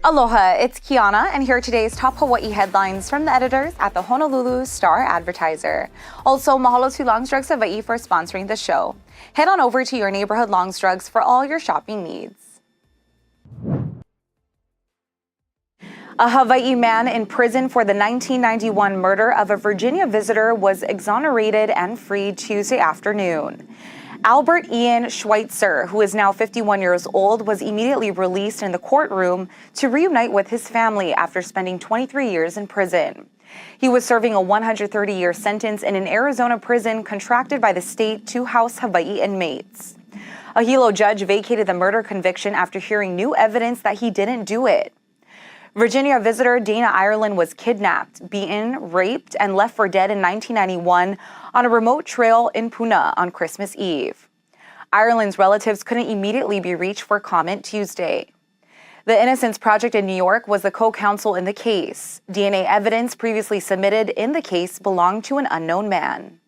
Aloha, it's Kiana, and here are today's top Hawaii headlines from the editors at the Honolulu Star-Advertiser. Also, mahalo to Longs Drugs Hawaii for sponsoring the show. Head on over to your neighborhood Longs Drugs for all your shopping needs. A Hawaii man in prison for the 1991 murder of a Virginia visitor was exonerated and freed Tuesday afternoon. Albert Ian Schweitzer, who is now 51 years old, was immediately released in the courtroom to reunite with his family after spending 23 years in prison. He was serving a 130-year sentence in an Arizona prison contracted by the state to house Hawaii inmates. A Hilo judge vacated the murder conviction after hearing new evidence that he didn't do it. Virginia visitor Dana Ireland was kidnapped, beaten, raped, and left for dead in 1991 on a remote trail in Puna on Christmas Eve. Ireland's relatives couldn't immediately be reached for comment Tuesday. The Innocence Project in New York was the co-counsel in the case. DNA evidence previously submitted in the case belonged to an unknown man.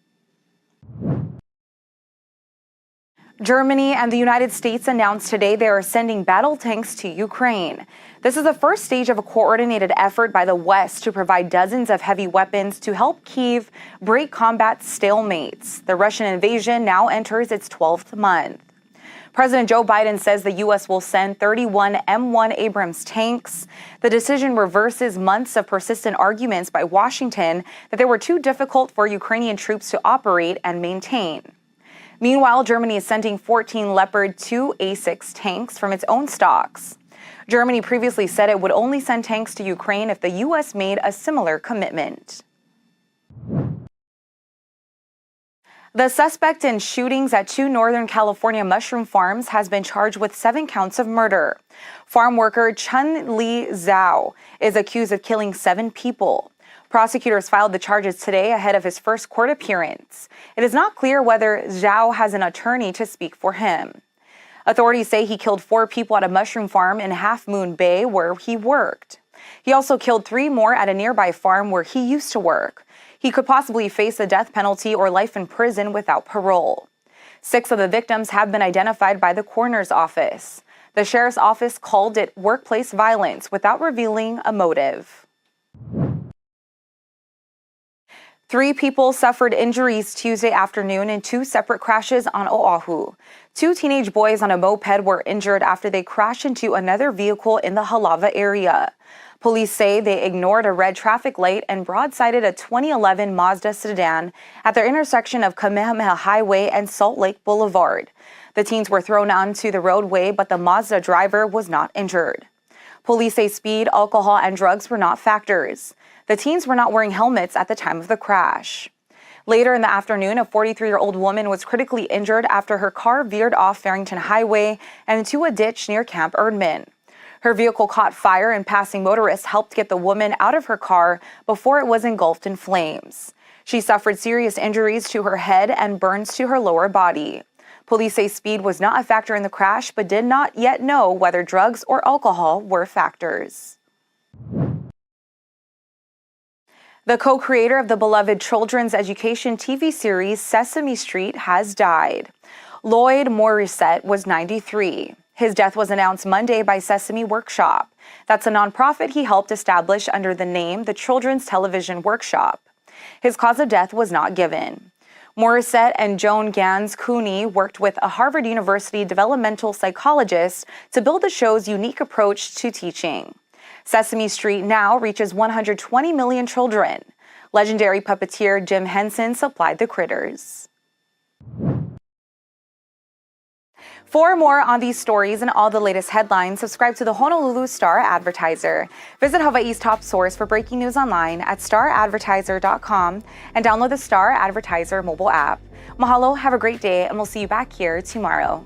Germany and the United States announced today they are sending battle tanks to Ukraine. This is the first stage of a coordinated effort by the West to provide dozens of heavy weapons to help Kyiv break combat stalemates. The Russian invasion now enters its 12th month. President Joe Biden says the U.S. will send 31 M1 Abrams tanks. The decision reverses months of persistent arguments by Washington that they were too difficult for Ukrainian troops to operate and maintain. Meanwhile, Germany is sending 14 Leopard 2 A6 tanks from its own stocks. Germany previously said it would only send tanks to Ukraine if the U.S. made a similar commitment. The suspect in shootings at 2 Northern California mushroom farms has been charged with 7 counts of murder. Farm worker Chun-Li Zhao is accused of killing 7 people. Prosecutors filed the charges today ahead of his first court appearance. It is not clear whether Zhao has an attorney to speak for him. Authorities say he killed 4 people at a mushroom farm in Half Moon Bay where he worked. He also killed 3 more at a nearby farm where he used to work. He could possibly face the death penalty or life in prison without parole. 6 of the victims have been identified by the coroner's office. The sheriff's office called it workplace violence without revealing a motive. 3 people suffered injuries Tuesday afternoon in 2 separate crashes on Oahu. 2 teenage boys on a moped were injured after they crashed into another vehicle in the Halawa area. Police say they ignored a red traffic light and broadsided a 2011 Mazda sedan at the intersection of Kamehameha Highway and Salt Lake Boulevard. The teens were thrown onto the roadway, but the Mazda driver was not injured. Police say speed, alcohol, and drugs were not factors. The teens were not wearing helmets at the time of the crash. Later in the afternoon, a 43-year-old woman was critically injured after her car veered off Farrington Highway and into a ditch near Camp Erdman. Her vehicle caught fire and passing motorists helped get the woman out of her car before it was engulfed in flames. She suffered serious injuries to her head and burns to her lower body. Police say speed was not a factor in the crash, but did not yet know whether drugs or alcohol were factors. The co-creator of the beloved children's education TV series Sesame Street has died. Lloyd Morissette was 93. His death was announced Monday by Sesame Workshop. That's a nonprofit he helped establish under the name the Children's Television Workshop. His cause of death was not given. Morissette and Joan Gans Cooney worked with a Harvard University developmental psychologist to build the show's unique approach to teaching. Sesame Street now reaches 120 million children. Legendary puppeteer Jim Henson supplied the critters. For more on these stories and all the latest headlines, subscribe to the Honolulu Star-Advertiser. Visit Hawaii's top source for breaking news online at staradvertiser.com and download the Star-Advertiser mobile app. Mahalo, have a great day, and we'll see you back here tomorrow.